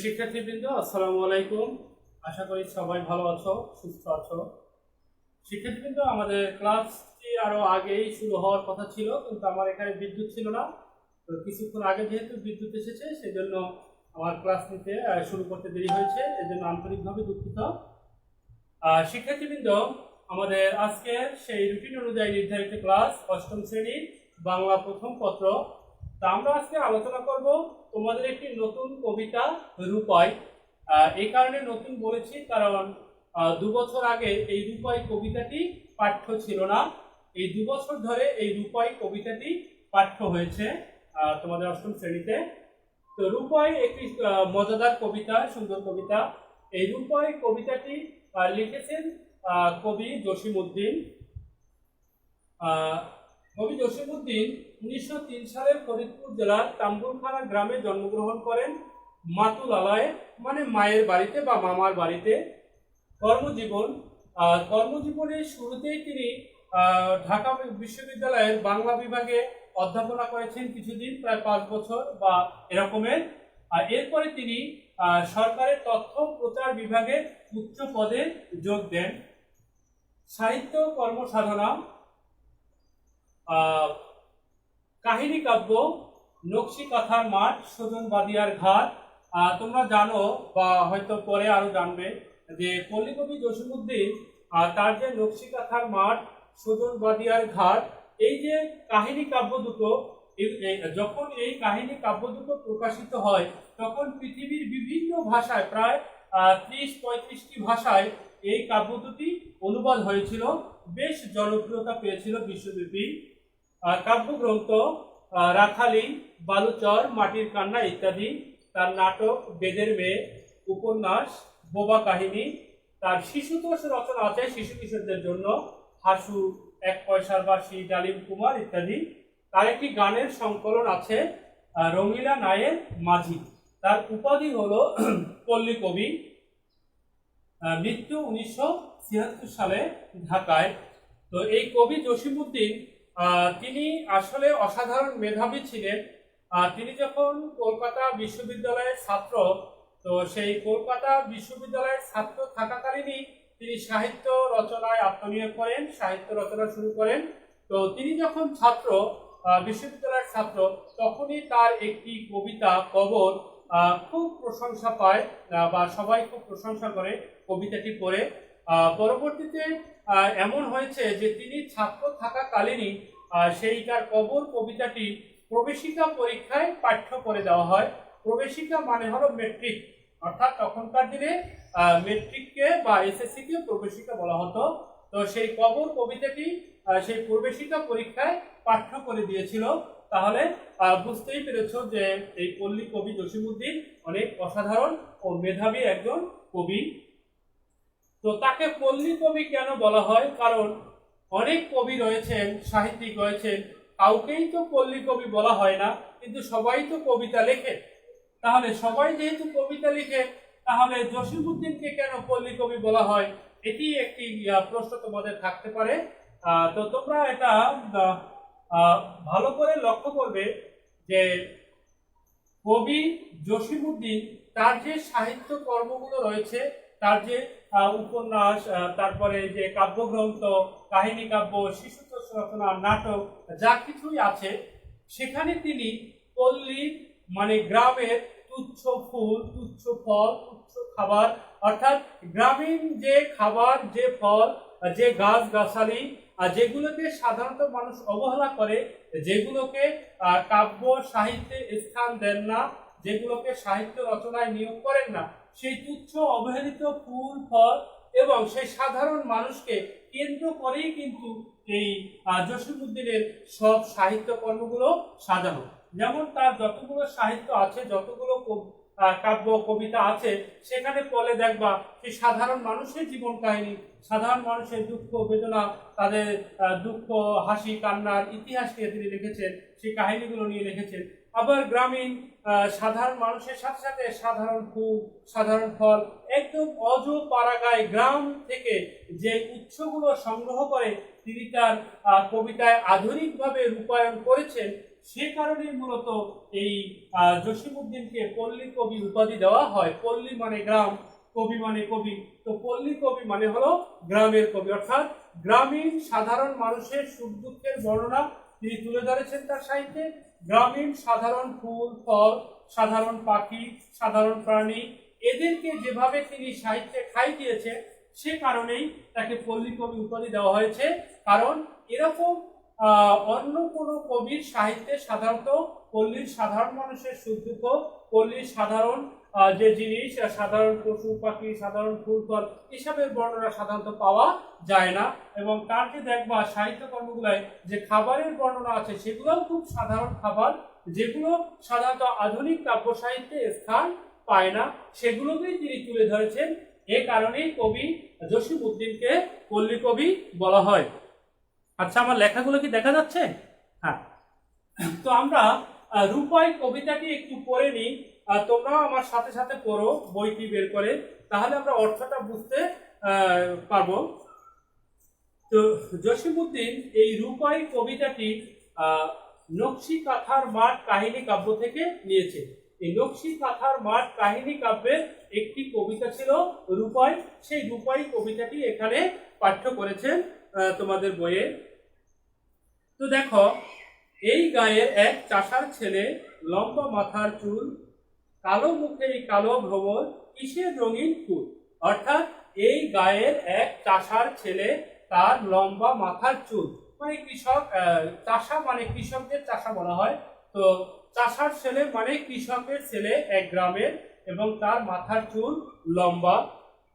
শিক্ষার্থীবৃন্দ, আসসালামু আলাইকুম। আশা করি সবাই ভালো আছো, সুস্থ আছো। শিক্ষার্থীবৃন্দ, আমাদের ক্লাসটি আরো আগেই শুরু হওয়ার কথা ছিল, কিন্তু আমার এখানে বিদ্যুৎ ছিল না। তো কিছুক্ষণ আগে যেহেতু বিদ্যুৎ এসেছে, সেজন্য আমার ক্লাস নিতে শুরু করতে দেরি হয়েছে, এজন্য আন্তরিকভাবে দুঃখিত। শিক্ষার্থীবৃন্দ, আমাদের আজকের সেই রুটিন অনুযায়ী নির্ধারিত ক্লাস অষ্টম শ্রেণীর বাংলা প্রথম পত্র। তা আমরা আজকে আলোচনা করব তোমাদের একটি নতুন কবিতা রূপাই। এই কারণে নতুন বলেছি কারণ 2 বছর আগে এই রূপাই কবিতাটি পাঠ্য ছিল না। এই 2 বছর ধরে এই রূপাই কবিতাটি পাঠ্য হয়েছে তোমাদের অষ্টম শ্রেণীতে। তো রূপাই একটি মজাদার কবিতা, সুন্দর কবিতা। এই রূপাই কবিতাটি লিখেছেন কবি জসিমউদ্দিন। কবি জসিমউদ্দিন 1903 সালে ফরিদপুর জেলার তাম্বুলখানা গ্রামে জন্মগ্রহণ করেন। মাতুলালয়ে মানে মায়ের বাড়িতে বা মামার বাড়িতে। কর্মজীবনের শুরুতেই তিনি ঢাকা বিশ্ববিদ্যালয়ের বাংলা বিভাগে অধ্যাপনা করেছেন কিছুদিন, প্রায় 5 বছর বা এরকমের। এরপরে তিনি সরকারের তথ্য প্রচার বিভাগে উচ্চ পদে যোগ দেন। সাহিত্য কর্মসাধনা, কাহিনী কাব্য, নকশি কাঁথার মাঠ, সুজন বাদিয়ার ঘাট। তোমরা জানো বা হয়তো পরে আরো জানবে যে পল্লীকবি জসিমউদ্দিন তার যে নকশি কাঁথার মাঠ, সুজন বাদিয়ার ঘাট, এই যে কাহিনী কাব্য দুটো, যখন এই কাহিনী কাব্য দুটো প্রকাশিত হয় তখন পৃথিবীর বিভিন্ন ভাষায় প্রায় 30-35টি ভাষায় এই কাব্য দুটি অনুবাদ হয়েছিল, বেশ জনপ্রিয়তা পেয়েছিল বিশ্বব্যাপী। কাব্যগ্রন্থ রাখালি, বালুচর, মাটির কান্না ইত্যাদি। তার নাটক বেদের মেয়ে, উপন্যাস বোবা কাহিনী। তার শিশুতোষ রচনা আছে শিশু কিশোরদের জন্য, হাসু, এক পয়সার বাসি, ডালিম কুমার ইত্যাদি। তার একটি গানের সংকলন আছে রঙিলা নায়ের মাঝি। তার উপাধি হলো পল্লী কবি। মৃত্যু 1976 সালে ঢাকায়। তো এই কবি জসিমউদ্দিন তিনি আসলে অসাধারণ মেধাবী ছিলেন। তিনি যখন কলকাতা বিশ্ববিদ্যালয়ের ছাত্র, তো সেই কলকাতা বিশ্ববিদ্যালয়ের ছাত্র থাকাকালীনই তিনি সাহিত্য রচনায় আত্মনিয়োগ করেন, সাহিত্য রচনা শুরু করেন। তো তিনি যখন বিশ্ববিদ্যালয়ের ছাত্র, তখনই তার একটি কবিতা কবর খুব প্রশংসা পায় বা সবাই খুব প্রশংসা করে কবিতাটি পড়ে। পরবর্তীতে এমন হয়েছে যে তিনি ছাত্র থাকাকালীনই সেইটার কবর কবিতাটি প্রবেশিকা পরীক্ষায় পাঠ্য করে দেওয়া হয়। প্রবেশিকা মানে হলো মেট্রিক, অর্থাৎ তখনকার দিনে মেট্রিককে বা এসএসসি কে প্রবেশিকা বলা হতো। তো সেই কবর কবিতাটি সেই প্রবেশিকা পরীক্ষায় পাঠ্য করে দিয়েছিল। তাহলে বুঝতেই পেরেছ যে এই পল্লী কবি জসিমউদ্দিন অনেক অসাধারণ ও মেধাবী একজন কবি। তো তাকে পল্লী কবি কেন বলা হয়? কারণ অনেক কবি রয়েছেন, সাহিত্যিক রয়েছেন, কাউকেই তো পল্লী কবি বলা হয় না, কিন্তু সবাই তো কবিতা লেখে। তাহলে সবাই যেহেতু কবিতা লিখে, তাহলে জসিমউদ্দিনকে কেন পল্লী কবি বলা হয়? এটি একটি প্রশ্ন তোমাদের থাকতে পারে। তো তোমরা এটা ভালো করে লক্ষ্য করবে যে কবি জসিমউদ্দিন তার যে সাহিত্য কর্মগুলো রয়েছে, তার যে উপন্যাস, তারপরে যে কাব্যগ্রন্থ, কাহিনী কাব্য, শিশুতোষ রচনা, নাটক, যা কিছুই আছে, সেখানে তিনি পল্লী মানে গ্রামের তুচ্ছ ফুল, তুচ্ছ ফল, তুচ্ছ খাবার, অর্থাৎ গ্রামীণ যে খাবার, যে ফল, যে গাছ গাছালি, যেগুলোকে সাধারণত মানুষ অবহেলা করে, যেগুলোকে কাব্য সাহিত্যে স্থান দেন না, যেগুলোকে সাহিত্য রচনায় নিয়োগ করেন না, সেই তুচ্ছ অবহেলিত ফুল ফল এবং সেই সাধারণ মানুষকে কেন্দ্র করেই কিন্তু এই জসিমউদ্দিনের সব সাহিত্য কর্মগুলো সাজানো। যেমন তার যতগুলো সাহিত্য আছে, যতগুলো কাব্য কবিতা আছে, সেখানে পড়লে দেখবা সেই সাধারণ মানুষের জীবন কাহিনী, সাধারণ মানুষের দুঃখ বেদনা, তাদের দুঃখ হাসি কান্নার ইতিহাস নিয়ে তিনি লিখেছেন, সেই কাহিনীগুলো নিয়ে লিখেছেন। আবার গ্রামীণ সাধারণ মানুষের সাথে সাথে সাধারণ ফুল, সাধারণ ফল, একদম অজ পাড়াগায় গ্রাম থেকে যে উৎসগুলো সংগ্রহ করে তিনি তার কবিতায় আধুনিকভাবে রূপায়ণ করেছেন, সে কারণেই মূলত এই জসীমউদ্দিনকে পল্লী কবি উপাধি দেওয়া হয়। পল্লী মানে গ্রাম, কবি মানে কবি, তো পল্লী কবি মানে হলো গ্রামের কবি, অর্থাৎ গ্রামীণ সাধারণ মানুষের সুখ দুঃখের বর্ণনা তিনি তুলে ধরেছেন তার সাহিত্যে। গ্রামীণ সাধারণ ফুল ফল, সাধারণ পাখি, সাধারণ প্রাণী, এদেরকে যেভাবে তিনি সাহিত্যে ঠাঁই দিয়েছেন, সে কারণেই তাকে পল্লী কবি উপাধি দেওয়া হয়েছে। কারণ এরকম অন্য কোনো কবির সাহিত্যে সাধারণত পল্লীর সাধারণ মানুষের সুখ দুঃখ, পল্লীর সাধারণ যে জিনিস, সাধারণ পশু পাখি, সাধারণ ফুল ফল, এসবের বর্ণনা সাধারণত পাওয়া যায় না। এবং তার যে দেখবা সাহিত্য কর্মগুলায় যে খাবারের বর্ণনা আছে, সেগুলোও খুব সাধারণ খাবার, যেগুলো সাধারণত আধুনিক কাব্য সাহিত্যে স্থান পায় না, সেগুলোকেই তিনি তুলে ধরেছেন। এ কারণেই কবি জসীমউদ্দিনকে পল্লী কবি বলা হয়। আচ্ছা, আমার লেখাগুলো কি দেখা যাচ্ছে? হ্যাঁ, তো আমরা রূপাই কবিতাটি একটু পড়ে নিই। তোমরাও আমার সাথে সাথে পড়ো বইটি বের করে, তাহলে আমরা অর্থটা বুঝতে পারবো। তো জসীমউদ্দিন এই রূপাই কবিতাটি নকশি কাঁথার মাঠ কাহিনী কাব্য থেকে নিয়েছে। এই নকশি কাঁথার মাঠ কাহিনী কাব্যের একটি কবিতা ছিল রূপাই। সেই রূপাই কবিতাটি এখানে পাঠ্য করেছেন তোমাদের বইয়ে। তো দেখো, এই গায়ের এক চাষার ছেলে, লম্বা মাথার চুল, কালো মুখে কালো ভ্রমর, কিসের রঙিন ফুল। অর্থাৎ এই গায়ের এক চাষার ছেলে, তার লম্বা মাথার চুল, মানে কৃষক, চাষা মানে কৃষকদের চাষা বলা হয়। তো চাষার ছেলে মানে কৃষকের ছেলে এক গ্রামের, এবং তার মাথার চুল লম্বা।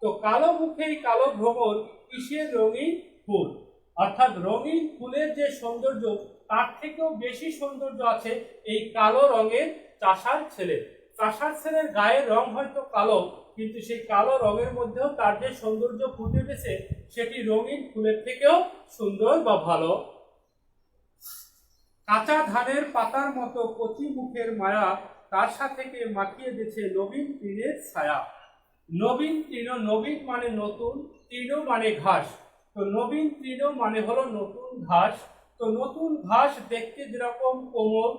তো কালো মুখে কালো ভ্রমর, কিসের রঙিন ফুল। অর্থাৎ রঙিন ফুলের যে সৌন্দর্য, তার থেকেও বেশি সৌন্দর্য আছে এই কালো রঙের চাষার ছেলে। চাষার ছেলের গায়ের রং হয়তো কালো, কিন্তু সেই কালো রঙের মধ্যেও তার যে সৌন্দর্য ফুটে উঠেছে, সেটি রঙিন ফুলের থেকেও সুন্দর বা ভালো। কাঁচা ধানের পাতার মতো কচি মুখের মায়া, তার সাথে মাখিয়ে দিয়েছে নবীন তৃণের ছায়া। নবীন তৃণ, নবীন মানে নতুন, তৃণ মানে ঘাস। তো নবীন তৃণ মানে হলো নতুন ঘাস। তো নতুন ঘাস দেখতে যেরকম কোমল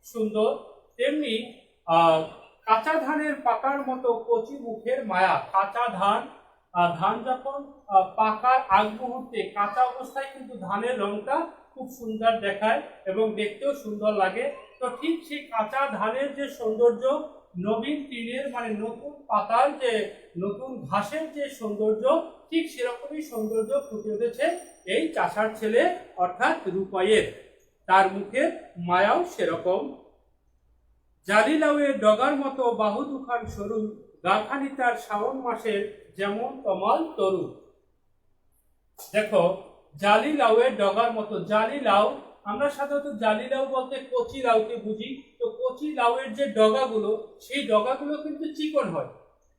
সুন্দর, তেমনি কাঁচা ধানের পাকার মতো কচি মুখের মায়া। কাঁচা ধান, ধান যখন পাকার আগ মুহূর্তে, কাঁচা অবস্থায় কিন্তু ধানের রংটা খুব সুন্দর দেখায় এবং দেখতেও সুন্দর লাগে। তো ঠিক সেই কাঁচা ধানের যে সৌন্দর্য, নবীন তৃণের মানে নতুন পাতার যে, নতুন ঘাসের যে সৌন্দর্য, ঠিক সেরকমই সৌন্দর্য ফুটে উঠেছে এই চাষার ছেলে অর্থাৎ রূপাইয়ের। তার মুখের মায়াও সেরকম। জালি লাউয়ের ডগার মতো বাহু দুখান সরু, গাখানি তার শ্রাবণ মাসের যেমন তমাল তরু। দেখো, জালি লাউয়ের ডগার মতো, জালি লাউ, আমরা সাধারণত জালি লাউ বলতে কচি লাউকে বুঝি। তো কচি লাউয়ের যে ডগাগুলো, সেই ডগাগুলো কিন্তু চিকন হয়।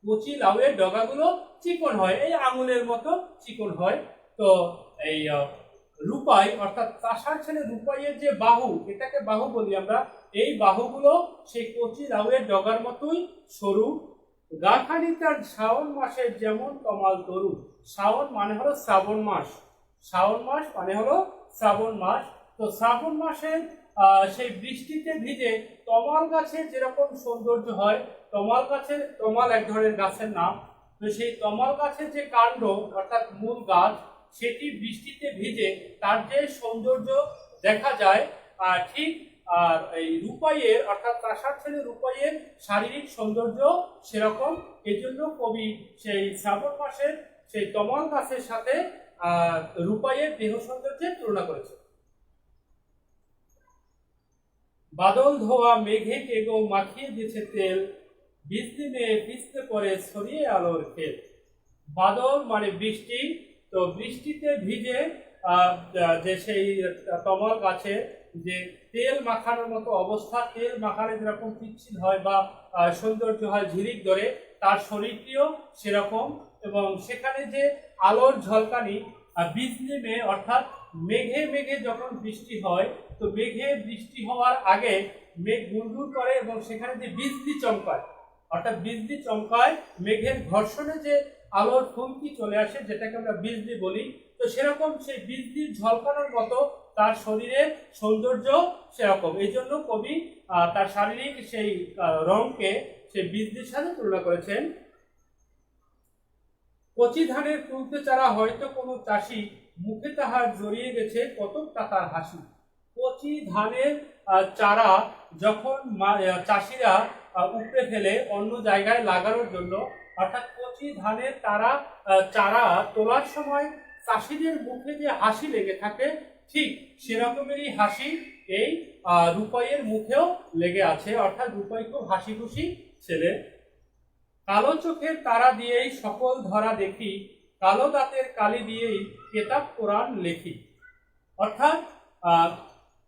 কচি লাউয়ের ডগাগুলো চিকন হয়, এই আঙুলের মতো চিকন হয়। তো এই রূপাই অর্থাৎ চাষার ছেলে রূপাইয়ের যে বাহু, এটাকে বাহু বলি আমরা, এই বাহুগুলো সেই কচি লাউয়ের ডগার মতোই সরু। গাখানি তার শ্রাবণ মাসের যেমন তমাল তরু। শ্রাবণ মানে হলো শ্রাবণ মাস, শ্রাবণ মাস মানে হলো শ্রাবণ মাস। তো শ্রাবণ মাসের সেই বৃষ্টিতে ভিজে তমাল গাছের যেরকম সৌন্দর্য হয়, তমাল গাছের, তমাল এক ধরনের গাছের নাম। তো সেই তমাল গাছের যে কাণ্ড অর্থাৎ মূল গাছ, সেটি বৃষ্টিতে ভিজে তার যে সৌন্দর্য দেখা যায়, ঠিক আর এই রূপাইয়ের অর্থাৎ চাষার ছেলে রূপাইয়ের শারীরিক সৌন্দর্য সেরকম। এই জন্য কবি সেই শ্রাবণ মাসের সেই তমাল গাছের সাথে রূপাইয়ের দেহ সৌন্দর্যের তুলনা করেছে। বাদল ধোয়া মেঘে কেগো মাখিয়ে দিয়েছে তেল, বৃষ্টি মেয়ে পিছতে পরে ছড়িয়ে আলোর খেল। বাদল মানে বৃষ্টি। তো বৃষ্টিতে ভিজে যে সেই তমাল গাছে যে তেল মাখানোর মতো অবস্থা, তেল মাখালে যেরকম পিচ্ছিল হয় বা সৌন্দর্য হয় ঝিরিক ধরে, তার শরীরটিও সেরকম। এবং সেখানে যে আলোর ঝলকানি, বিজলি মেয়ে অর্থাৎ মেঘে মেঘে যখন বৃষ্টি হয়, তো মেঘে বৃষ্টি হওয়ার আগে মেঘ গুড়গুড় করে এবং সেখানে যে বিজলি চমকায়, অর্থাৎ বিজলি চমকায়, মেঘের ঘর্ষণে যে আলোর ফুলকি চলে আসে, যেটাকে আমরা বিজলি বলি। তো সেরকম সেই বিজলির ঝলকানোর মতো তার শরীরের সৌন্দর্য সেরকম। এই জন্য কবি তার শারীরিক সেই রংকে সেই বীজদের সাথে তুলনা করেছেন। কচি ধানের তুলতে চারা হয়তো কোনো চাষি, মুখে তাহার জড়িয়ে গেছে কতক টাকার হাসি। কচি ধানের চারা যখন চাষিরা উপড়ে ফেলে অন্য জায়গায় লাগানোর জন্য, অর্থাৎ কচি ধানের চারা তোলার সময় চাষিদের মুখে যে হাসি লেগে থাকে, ঠিক সেরকমেরই হাসি এই রূপাইয়ের মুখেও লেগে আছে। অর্থাৎ রূপাই খুব হাসি খুশি ছেলে। কালো চোখের তারা দিয়েই সকল ধরা দেখি, কালো দাঁতের কালি দিয়েই কেতাব কোরআন লেখি। অর্থাৎ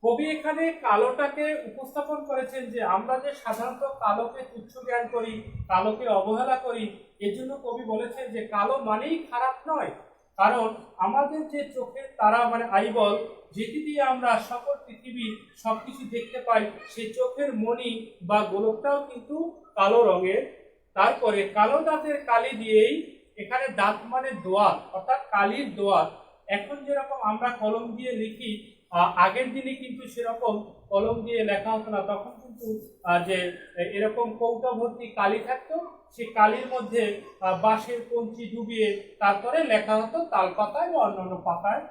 কবি এখানে কালোটাকে উপস্থাপন করেছেন যে আমরা যে সাধারণত কালোকে তুচ্ছ জ্ঞান করি, কালোকে অবহেলা করি, এজন্য কবি বলেছেন যে কালো মানেই খারাপ নয়। কারণ আমাদের যে চোখের তারা মানে আইবল, যেটি দিয়ে আমরা সকল পৃথিবীর সবকিছু দেখতে পাই, সেই চোখের মণি বা গোলকটাও কিন্তু কালো রঙের। তারপরে কালো দাঁতের কালি দিয়েই, এখানে দাঁত মানে দোয়াত, অর্থাৎ কালির দোয়াত। এখন যেরকম আমরা কলম দিয়ে লিখি, আগের দিনে কিন্তু সেরকম কলম দিয়ে লেখা হতো না। তখন কিন্তু যে এরকম কৌটা ভর্তি কালি থাকতো, সেই কালির মধ্যে বাঁশের কঞ্চি ডুবিয়ে তারপরে লেখা হতো তাল পাতায় বা অন্যান্য পাতায়।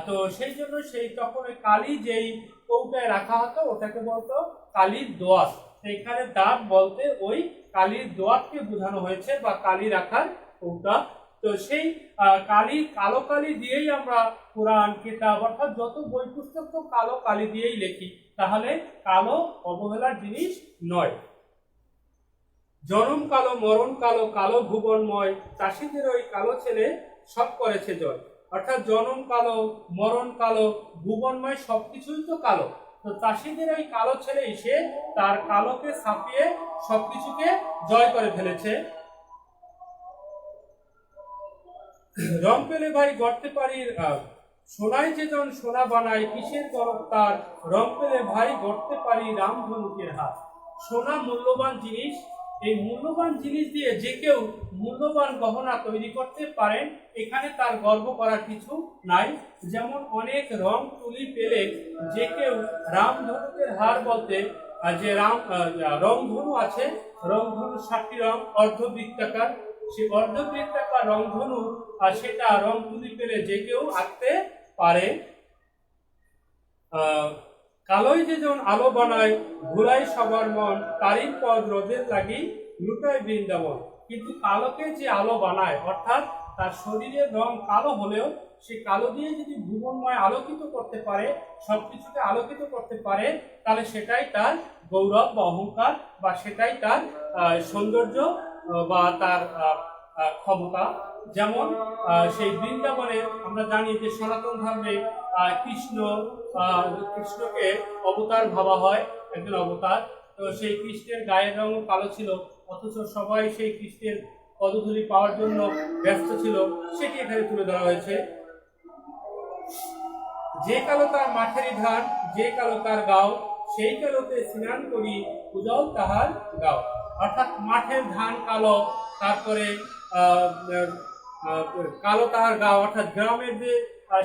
তো সেই জন্য সেই তখন ওই কালি যেই কৌটায় রাখা হতো ওটাকে বলতো কালির দোয়াত। এখানে দাঁত বলতে ওই কালির দোয়াতকে বোঝানো হয়েছে বা কালি রাখার কৌটা। তো সেই কালো কালি দিয়েই আমরা কোরআন কিতাব অর্থাৎ যত বই পুস্তক তো কালো কালি দিয়েই লেখি, তাহলে কালো অবহেলার জিনিস নয়। জনম কালো মরণ কালো, কালো ভুবনময়, চাষিদের ওই কালো ছেলে সব করেছে জয়। অর্থাৎ জনম কালো, মরণ কালো, ভুবনময় সবকিছুই তো কালো। তো চাষিদের ওই কালো ছেলে এসে তার কালোকে ছাপিয়ে সবকিছুকে জয় করে ফেলেছে। রং পেলে ভাই গড়তে পারি, সোনায় যে জন সোনা বানায়, কিসের গরব তার, রং পেলে ভাই গড়তে পারি রামধনুকের হাত। সোনা মূল্যবান জিনিস, এই মূল্যবান জিনিস দিয়ে যে কেউ মূল্যবান গহনা তৈরি করতে পারেন, এখানে তার গর্ব করার কিছু নাই। যেমন অনেক রং তুলি পেলে যে কেউ রামধনুকের হার বলতে যে রংধনু আছে, রংধনু 7টি রং অর্ধবৃত্তাকার, সেই অর্ধবৃত্তাকার রংধনু সেটা রং তুলি পেলে যে কেউ আঁকতে পারে। কালোই যে জন আলো বানায়, ঘুরাই সবার মন, তারই পদ রোদের লাগি লুটায় বৃন্দাবন। কিন্তু কালোকে যে আলো বানায়, অর্থাৎ তার শরীরের রং কালো হলেও সে কালো দিয়ে যদি ভুবনময় আলোকিত করতে পারে, সবকিছুকে আলোকিত করতে পারে, তাহলে সেটাই তার গৌরব বা অহংকার, বা সেটাই তার সৌন্দর্য বা তার ক্ষমতা। যেমন সেই বৃন্দাবনে আমরা জানি যে সনাতন ধর্মে কৃষ্ণকে অবতার ভাবা হয়, একজন অবতার। তো সেই কৃষ্ণের গায়ের রং কালো ছিল, অথচ সবাই সেই কৃষ্ণের পদধূলি পাওয়ার জন্য ব্যস্ত ছিল, সেটি এখানে তুলে ধরা হয়েছে। যে কালো তার মাঠেরই ধান, যে কালো তার গাও, সেই কালোতে স্নান করি উজাও তাহার গাও। অর্থাৎ মাঠের ধান কালো, তারপরে কালো তাহার গাও, অর্থাৎ গ্রামের যে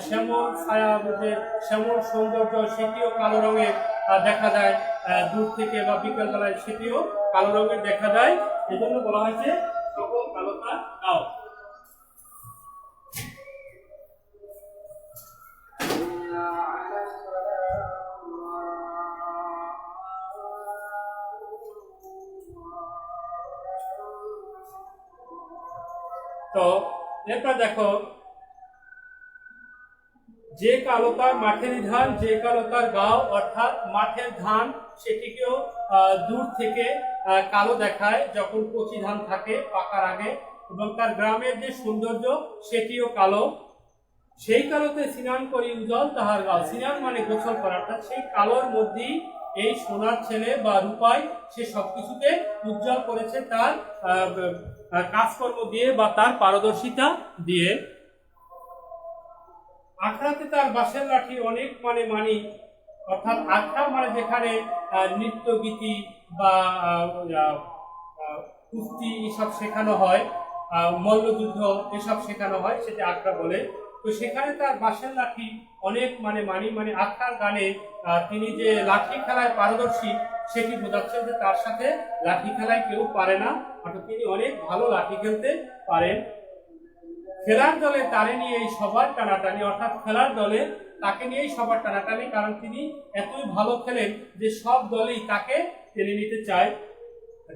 শ্যামল ছায়া, যে শ্যামল সৌন্দর্য, সেটিও কালো রঙের দেখা যায় দূর থেকে বা বিকেল বেলায়, সেটিও কালো রঙের দেখা যায়। এই জন্য বলা হয়েছে সকল কালো তার গাও। তো এরপর দেখো, যে কালো তার মাঠেরই ধান, যে কালো তার গাও, অর্থাৎ মাঠের ধান সেটিকেও দূর থেকে কালো দেখায় যখন কচি ধান থাকে পাকার আগে, এবং তার গ্রামের যে সৌন্দর্য সেটিও কালো। সেই কালোতে স্নান করি উজ্জ্বল তাহার গাও, স্নান মানে গোসল করা, অর্থাৎ সেই কালোর মধ্যেই এই সোনার ছেলে বা রূপাই সে সবকিছুকে উজ্জ্বল করেছে তার কাজকর্ম দিয়ে বা তার পারদর্শিতা দিয়ে। আখড়াতে তার বাঁশের লাঠি অনেক মানে মানি, অর্থাৎ আখড়া মানে যেখানে নৃত্য গীতি বা কুস্তি এসব শেখানো হয়, মল্লযুদ্ধ এসব শেখানো হয়, সেটা আখড়া বলে। তো সেখানে তার বাঁশের লাঠি অনেক মানে আখড়ার গানে তিনি যে লাঠি খেলায় পারদর্শী সেটি বোঝাচ্ছে যে তার সাথে লাঠি খেলায় কেউ পারে না, অর্থাৎ তিনি অনেক ভালো লাঠি খেলতে পারেন। খেলার দলে তারে নিয়েই সবার টানাটানি, অর্থাৎ খেলার দলে তাকে নিয়েই সবার টানাটানি, কারণ তিনি এতই ভালো খেলেন যে সব দলেই তাকে টেনে নিতে চায়।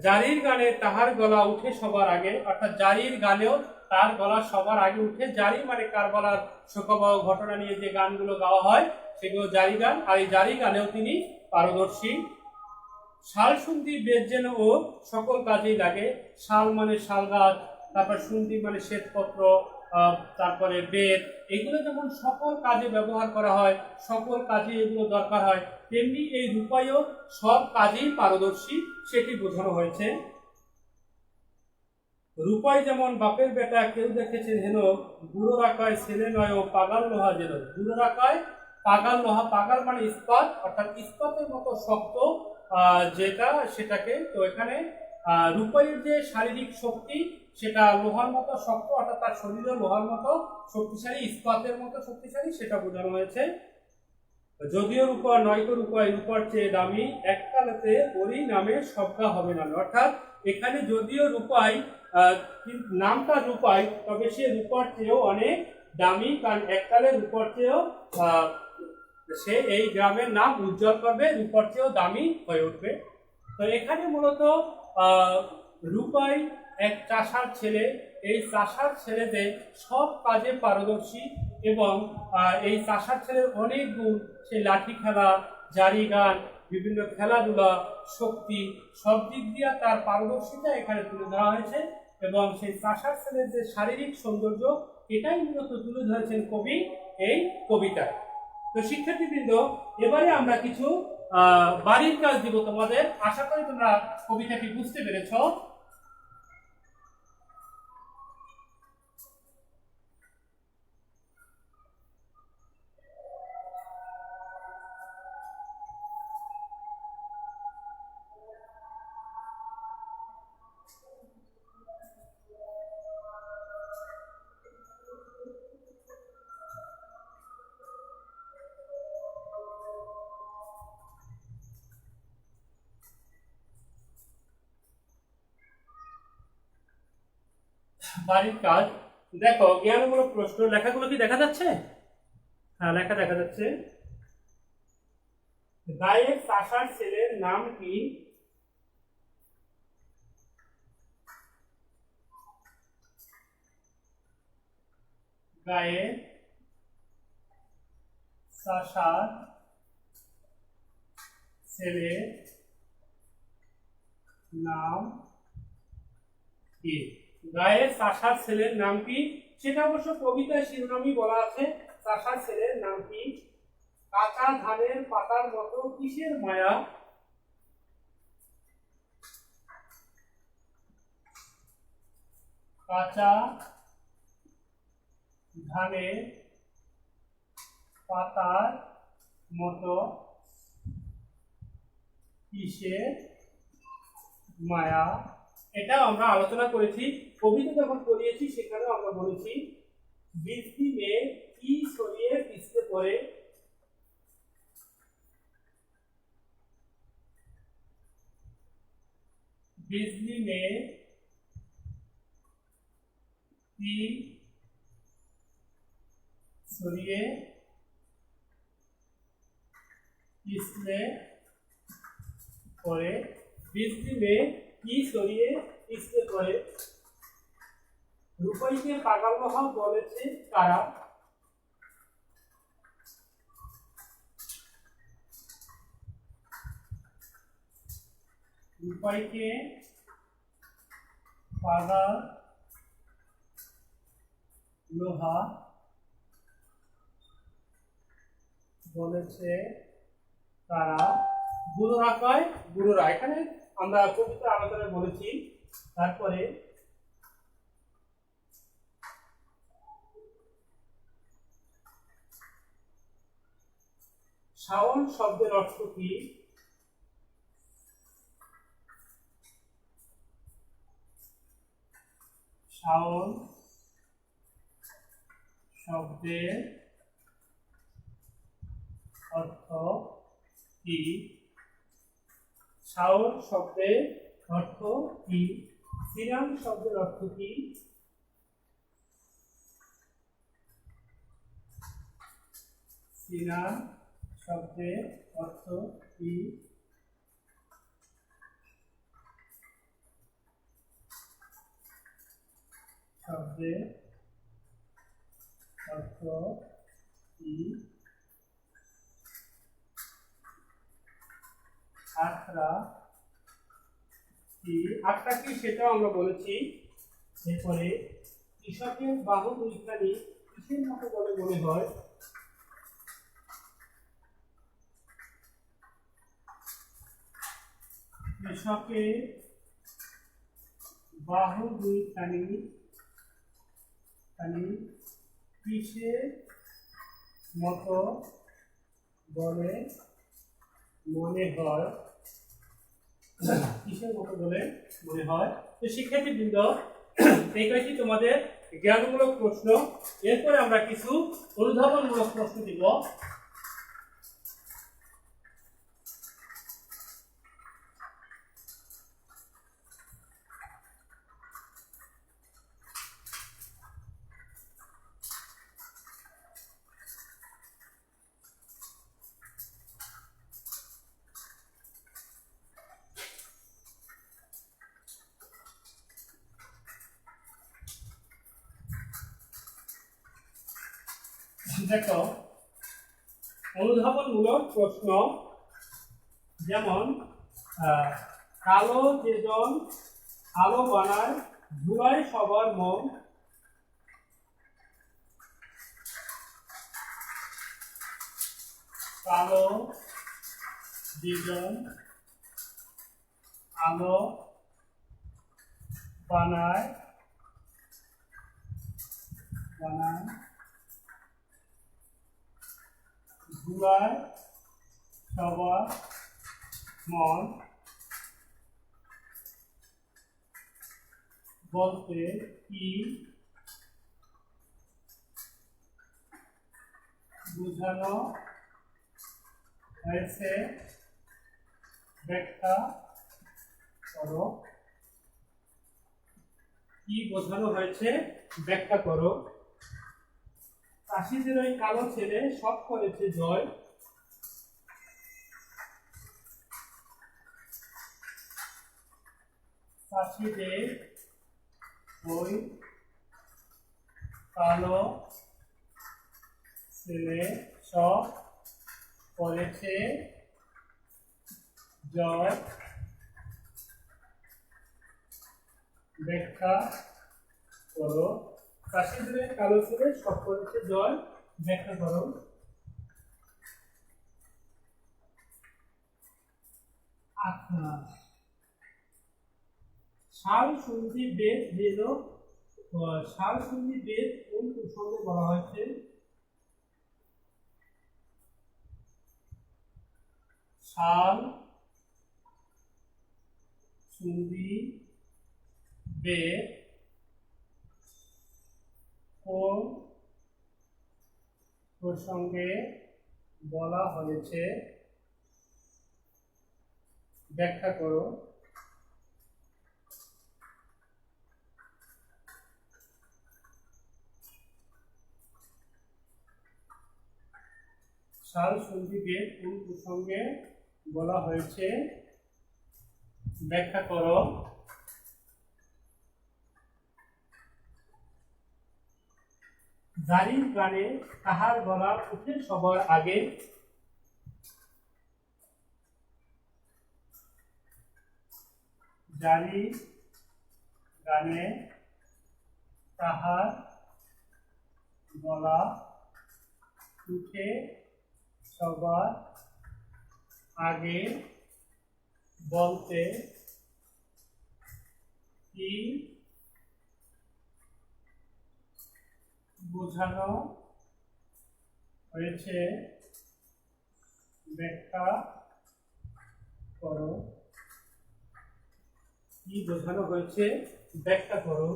জারির গানে তাহার গলা উঠে সবার আগে, অর্থাৎ জারির গানেও তার গলা সবার আগে উঠে। জারি মানে কারবালার শোকবাহ ঘটনা নিয়ে যে গানগুলো গাওয়া হয় সেগুলো জারি গান, আর এই জারি গানেও তিনি পারদর্শী। শাল সুন্দি বেদ যেন ও সকল কাজেই লাগে। শাল মানে শাল গাছ, তারপর সুন্দি মানে শ্বেতপত্র, তারপরে বেদ, এগুলো যেমন সকল কাজে ব্যবহার করা হয়, সকল কাজে এগুলো দরকার হয়, তেমনি এই রূপাইও সব কাজেই পারদর্শী সেটি বোঝানো হয়েছে। রূপাই যেমন বাপের বেটা কেউ দেখেছেন হেন, বুড়ো রাখায় ছেলে নয় ও পাগাল লোহা যেন। বুড়ো রাখায় পাগাল লোহা, পাগাল মানে ইস্পাত, অর্থাৎ ইস্পাতের মতো শক্ত যেটা সেটাকে, তো এখানে রূপাইয়ের যে শারীরিক শক্তি সেটা লোহার মতো শক্ত, অর্থাৎ তার শরীরে লোহার মতো শক্তিশালী, ইস্পাতের মতো শক্তিশালী, সেটা বোঝানো হয়েছে। যদিও রূপা নয়তো রূপায় রূপার চেয়ে দামি, এককালেতে ওরই নামে সবকা হবে না। অর্থাৎ এখানে যদিও রূপাই নামটা রূপাই, তবে সে রূপার চেয়েও অনেক দামি, কারণ এককালে রূপার চেয়েও সে এই গ্রামের নাম উজ্জ্বল করবে, রূপার চেয়েও দামি হয়ে উঠবে। তো এখানে মূলত রূপাই এক চাষার ছেলে, এই চাষার ছেলেদের সব কাজে পারদর্শী, এবং এই চাষার ছেলের অনেক গুণ, সেই লাঠি খেলা, জারি গান, বিভিন্ন খেলাধুলা, শক্তি, সব দিক দিয়ে তার পারদর্শিতা এখানে তুলে ধরা হয়েছে। এবং সেই চাষার ছেলের যে শারীরিক সৌন্দর্য, এটাই মূলত তুলে ধরেছেন কবি এই কবিতায়। তো শিক্ষার্থীবৃন্দ, এবারে আমরা কিছু বাড়ির কাজ দিব তোমাদের। আশা করি তোমরা কবিতাটি বুঝতে পেরেছ। বাড়ির কাজ দেখো, জ্ঞানমূলক প্রশ্ন। লেখাগুলো কি দেখা যাচ্ছে? হ্যাঁ, লেখা দেখা যাচ্ছে। গায়ের চাষার ছেলের নাম কি? গায়ের চাষার ছেলের নাম কি? গায়ের চাষার ছেলের নাম কি, সেটা অবশ্য কবিতায় শিরোনামই বলা আছে। চাষার ছেলের নাম কি? কাঁচা ধানের পাতার মতো কিসের মায়া? কাঁচা ধানের পাতার মতো কিসের মায়া, এটাও আমরা আলোচনা করেছি। কবিতা যখন পড়িয়েছি সেখানেও আমরা বলেছি, বৃষ্টি মেয়ে কি ছড়িয়ে পিছতে পড়ে, বিজলি মেয়ে কি ছড়িয়ে পিছলে পড়ে, বিজলি মেয়ে কি ছড়িয়ে পিছলে পড়ে। রূপাইকে পাগল লোহা বলেছে কারা? রূপাইকে পাগল লোহা বলেছে কারা? বুড়োরা কয় বুড়োরা, এখানে আমরা কবিতা আলোচনায় বলেছি। তারপরে শাওন শব্দের অর্থ কি? শাওন শব্দের অর্থ কি? শাওন শব্দের অর্থ কি? সিরাম শব্দের অর্থ কি? সিরাম শব্দের অর্থ কি? শব্দের অর্থ কি? আখড়া কি? আখড়া কি সেটাও আমরা বলেছি। এরপরে কৃষকের বাহু দুইখানি কিসের মতো বলে মনে হয়? কৃষকের বাহু দুইখানি কিসের মতো বলে মনে হয়? কিসের মতো বলে মনে হয়? তো শিক্ষার্থীবৃন্দ, এইটাই কি তোমাদের জ্ঞানমূলক প্রশ্ন। এরপরে আমরা কিছু অনুধাবনমূলক প্রশ্ন দিব। দেখো, অনুধাবনমূলক প্রশ্ন যেমন কালো যেজন আলো বানায় ধুলায় সবার মন। কালো যেজন আলো বানায় ধুলায় সবার মন বলতে কি বোঝানো হয়েছে ব্যাখ্যা করো। কি বোঝানো হয়েছে ব্যাখ্যা করো। চাষিদের ওই কালো ছেলে সব করেছে জয়। চাষিদের ওই কালো ছেলে সব করেছে জয়। ব্যাখ্যা করো। চাষিদের কালো ছেলে সব করেছে জয়, ব্যাখ্যা করো। শাল সন্ধি বেদ যেন শাল সন্ধি বেদ কোন প্রসঙ্গে বলা হয়েছে? শাল সন্ধি বেদ কোন প্রসঙ্গে বলা হয়েছে? ব্যাখ্যা করো। শাল সন্ধি বেদ কোন প্রসঙ্গে বলা হয়েছে? ব্যাখ্যা করো। জারির গানে কাহার গলা উঠে সবার আগে? জারির গানে কাহার গলা উঠে সবার আগে বলতে কি বোঝানো হয়েছে? ব্যাখ্যা করো। কি বোঝানো হয়েছে? ব্যাখ্যা করো।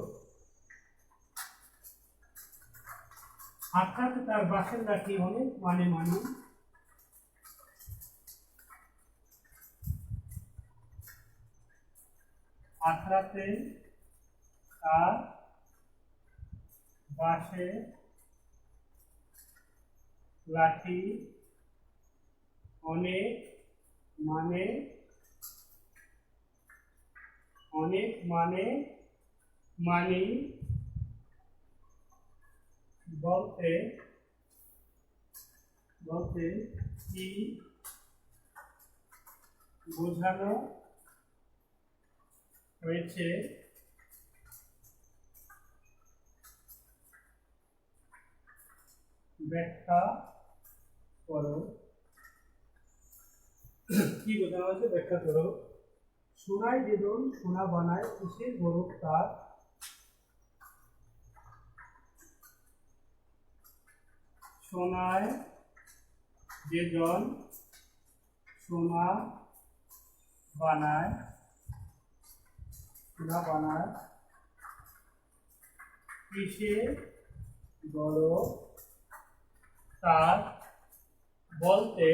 আখড়াতে তার বাঁশের লাঠি অনেক মানে মানি, আখড়াতে তার বাঁশের লাঠি অনেক মানে, অনেক মানে মানি বলতে বলতে কি বোঝানো হয়েছে ব্যাখ্যা করো। কি বোঝানো হয়েছে ব্যাখ্যা করো। সোনায় যেজন সোনা বানায় কিসের গৌরব তার, সোনায় যেজন সোনা বানায় কিসের গৌরব তার বলতে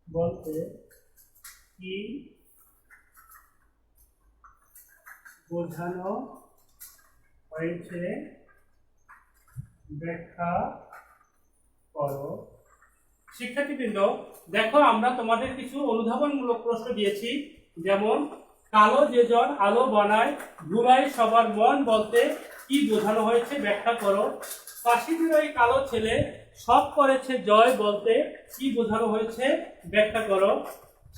বলতে কি বোঝানো হয়েছে ব্যাখ্যা করো। শিক্ষার্থীবৃন্দ, দেখো আমরা তোমাদের কিছু অনুধাবনমূলক প্রশ্ন দিয়েছি। যেমন কালো যেজন আলো বানায় ধুলায় সবার মন বলতে কি বোঝানো হয়েছে ব্যাখ্যা করো। কাশিদের ওই কালো ছেলে সব করেছে জয় বলতে কি বোঝানো হয়েছে ব্যাখ্যা করো।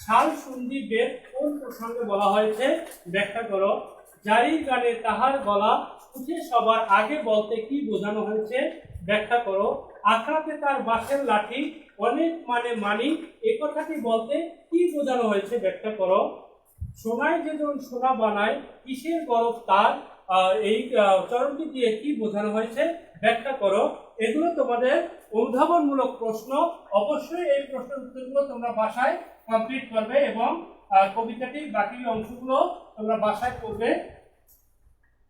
শাল সন্ধি বেদ কোন প্রসঙ্গে বলা হয়েছে ব্যাখ্যা করো। জারির গানে তাহার গলা উঠে সবার আগে বলতে কি বোঝানো হয়েছে ব্যাখ্যা করো। আখড়াতে তার বাঁশের লাঠি অনেক মানে মানি এ কথাটি বলতে কি বোঝানো হয়েছে ব্যাখ্যা করো। সোনায় যেজন সোনা বানায় কিসের গৌরব তার, এই চরণটি দিয়ে কি বোঝানো হয়েছে ব্যাখ্যা করো। এগুলো তোমাদের অনুধাবনমূলক প্রশ্ন। অবশ্যই এই প্রশ্নের উত্তরগুলো তোমরা বাসায় কমপ্লিট করবে এবং কবিতাটির বাকি অংশগুলো তোমরা বাসায় পড়বে।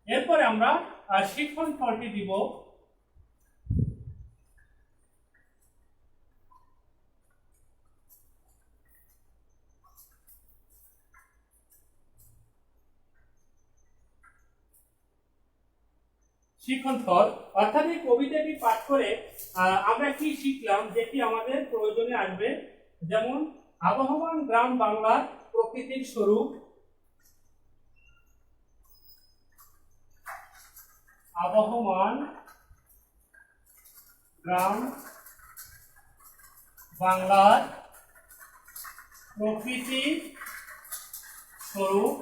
এরপরে আমরা শিক্ষণ ফলটি দিব। শিক্ষণ ফল অর্থাৎ এই কবিতাটি পাঠ করে আমরা কি শিখলাম যেটি আমাদের প্রয়োজনে আসবে। যেমন আবহমান গ্রাম বাংলার প্রকৃতির স্বরূপ, আবহমান গ্রাম বাংলার প্রকৃতির স্বরূপ।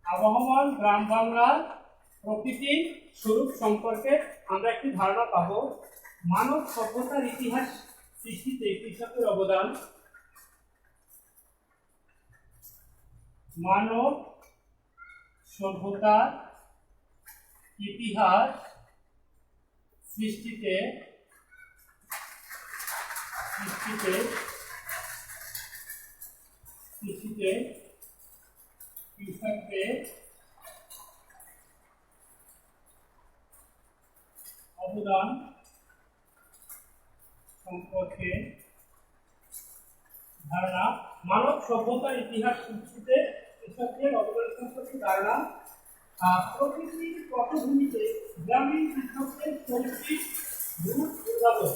আবহমান গ্রাম বাংলার প্রকৃতির স্বরূপ সম্পর্কে আমরা একটি ধারণা পাব। মানব সভ্যতার ইতিহাস সৃষ্টিতে কৃষকের অবদান, মানব সভ্যতার ইতিহাস সৃষ্টিতে কৃষকদের অবদান সম্পর্কে ধারণা। মানব সভ্যতার ইতিহাস সৃষ্টিতে কৃষকদের অবদান সম্পর্কে ধারণা। প্রকৃতির পটভূমিতে গ্রামীণ কৃষকদের শৈল্পিক রূপ উদ্ভাবন।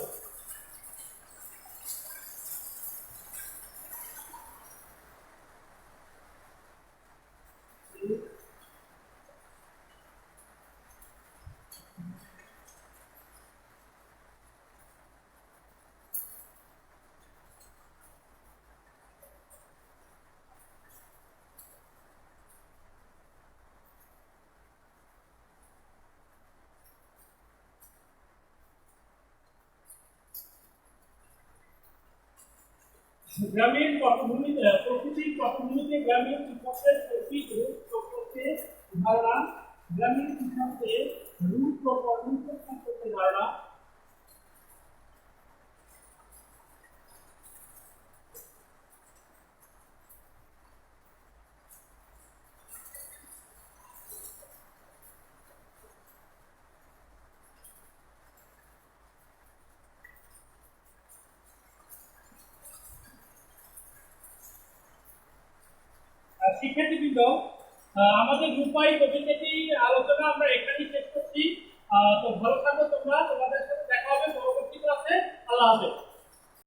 গ্রামীণ পটভূমিতে প্রকৃতির পটভূমিতে গ্রামীণ কৃষকদের শৈল্পিক রূপ সম্পর্কে ধারণা। গ্রামীণ কৃষকদের রূপ ও কর্মরূপ সম্পর্কে ধারণা। শিক্ষার্থীবৃন্দ, আমাদের রূপাই কবিতাটি আলোচনা আমরা এখানেই শেষ করছি। তো ভালো থাকো তোমরা, তোমাদের সাথে দেখা হবে পরবর্তী ক্লাসে। আল্লাহ হাফেজ।